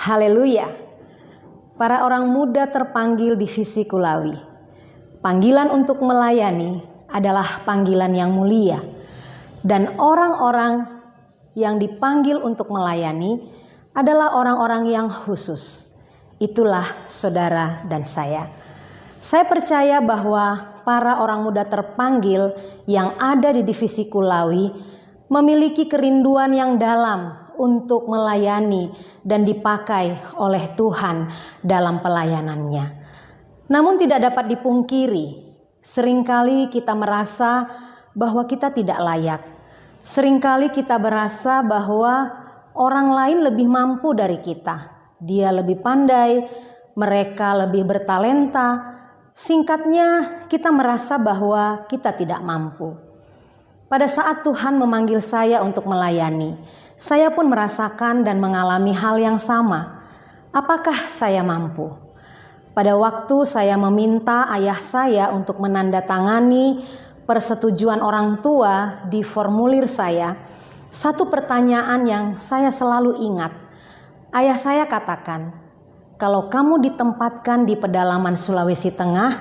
Haleluya. Para orang muda terpanggil divisi Kulawi. Panggilan untuk melayani adalah panggilan yang mulia. Dan orang-orang yang dipanggil untuk melayani adalah orang-orang yang khusus. Itulah saudara dan saya. Saya percaya bahwa para orang muda terpanggil yang ada di divisi Kulawi memiliki kerinduan yang dalam untuk melayani dan dipakai oleh Tuhan dalam pelayanannya. Namun tidak dapat dipungkiri, seringkali kita merasa bahwa kita tidak layak. Seringkali kita merasa bahwa orang lain lebih mampu dari kita. Dia lebih pandai, mereka lebih bertalenta. Singkatnya, kita merasa bahwa kita tidak mampu. Pada saat Tuhan memanggil saya untuk melayani, saya pun merasakan dan mengalami hal yang sama. Apakah saya mampu? Pada waktu saya meminta ayah saya untuk menandatangani persetujuan orang tua di formulir saya, satu pertanyaan yang saya selalu ingat. Ayah saya katakan, "Kalau kamu ditempatkan di pedalaman Sulawesi Tengah,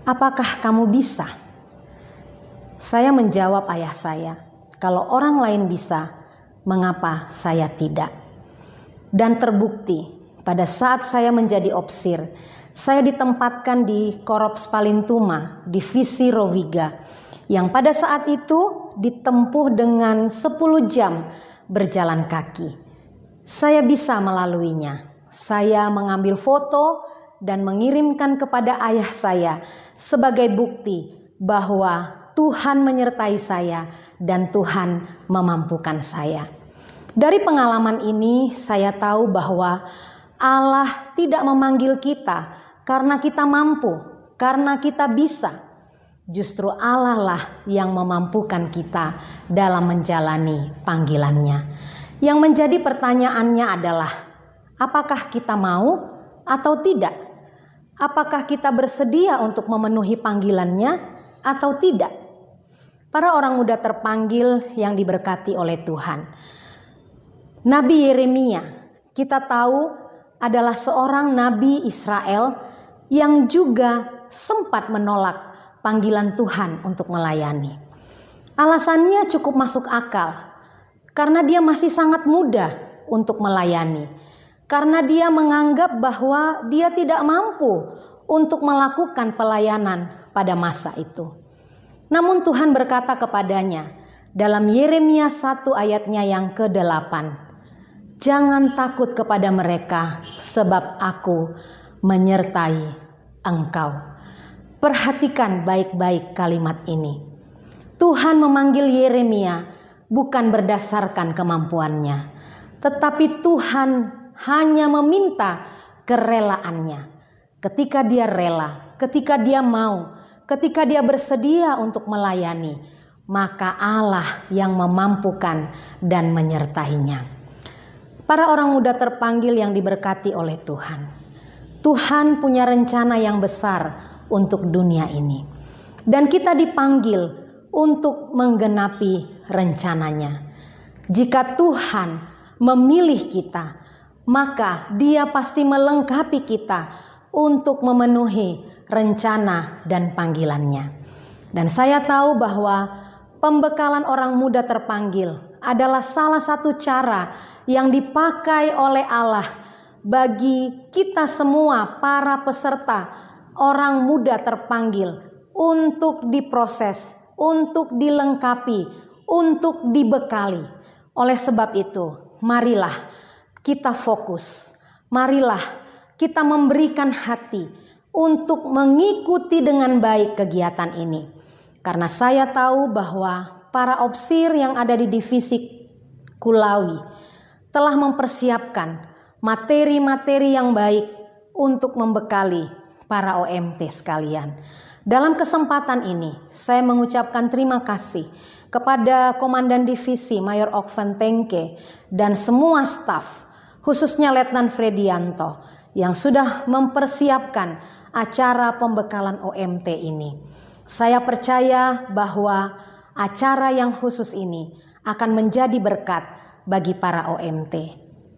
apakah kamu bisa?" Saya menjawab ayah saya, "Kalau orang lain bisa, mengapa saya tidak?" Dan terbukti, pada saat saya menjadi opsir, saya ditempatkan di Korps Palintuma, Divisi Roviga, yang pada saat itu ditempuh dengan 10 jam berjalan kaki. Saya bisa melaluinya. Saya mengambil foto dan mengirimkan kepada ayah saya sebagai bukti bahwa Tuhan menyertai saya dan Tuhan memampukan saya. Dari pengalaman ini saya tahu bahwa Allah tidak memanggil kita karena kita mampu, karena kita bisa. Justru Allah lah yang memampukan kita dalam menjalani panggilannya. Yang menjadi pertanyaannya adalah, apakah kita mau atau tidak? Apakah kita bersedia untuk memenuhi panggilannya atau tidak? Para orang muda terpanggil yang diberkati oleh Tuhan. Nabi Yeremia, kita tahu adalah seorang nabi Israel yang juga sempat menolak panggilan Tuhan untuk melayani. Alasannya cukup masuk akal, karena dia masih sangat muda untuk melayani. Karena dia menganggap bahwa dia tidak mampu untuk melakukan pelayanan pada masa itu. Namun Tuhan berkata kepadanya dalam Yeremia 1 ayatnya yang ke-8, "Jangan takut kepada mereka, sebab aku menyertai engkau." Perhatikan baik-baik kalimat ini. Tuhan memanggil Yeremia bukan berdasarkan kemampuannya, tetapi Tuhan hanya meminta kerelaannya. Ketika dia rela, ketika dia mau, ketika dia bersedia untuk melayani, maka Allah yang memampukan dan menyertainya. Para orang muda terpanggil yang diberkati oleh Tuhan. Tuhan punya rencana yang besar untuk dunia ini. Dan kita dipanggil untuk menggenapi rencananya. Jika Tuhan memilih kita, maka Dia pasti melengkapi kita untuk memenuhi rencana dan panggilannya. Dan saya tahu bahwa pembekalan orang muda terpanggil adalah salah satu cara yang dipakai oleh Allah bagi kita semua para peserta orang muda terpanggil untuk diproses, untuk dilengkapi, untuk dibekali. Oleh sebab itu, marilah kita fokus, marilah kita memberikan hati untuk mengikuti dengan baik kegiatan ini. Karena saya tahu bahwa para opsir yang ada di divisi Kulawi telah mempersiapkan materi-materi yang baik untuk membekali para OMT sekalian. Dalam kesempatan ini, saya mengucapkan terima kasih kepada Komandan Divisi Mayor Okven Tengke dan semua staf, khususnya Letnan Fredianto, yang sudah mempersiapkan acara pembekalan OMT ini. Saya percaya bahwa acara yang khusus ini akan menjadi berkat bagi para OMT.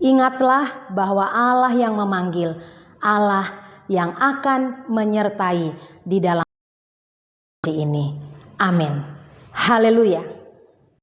Ingatlah bahwa Allah yang memanggil, Allah yang akan menyertai di dalam ini. Amin. Haleluya.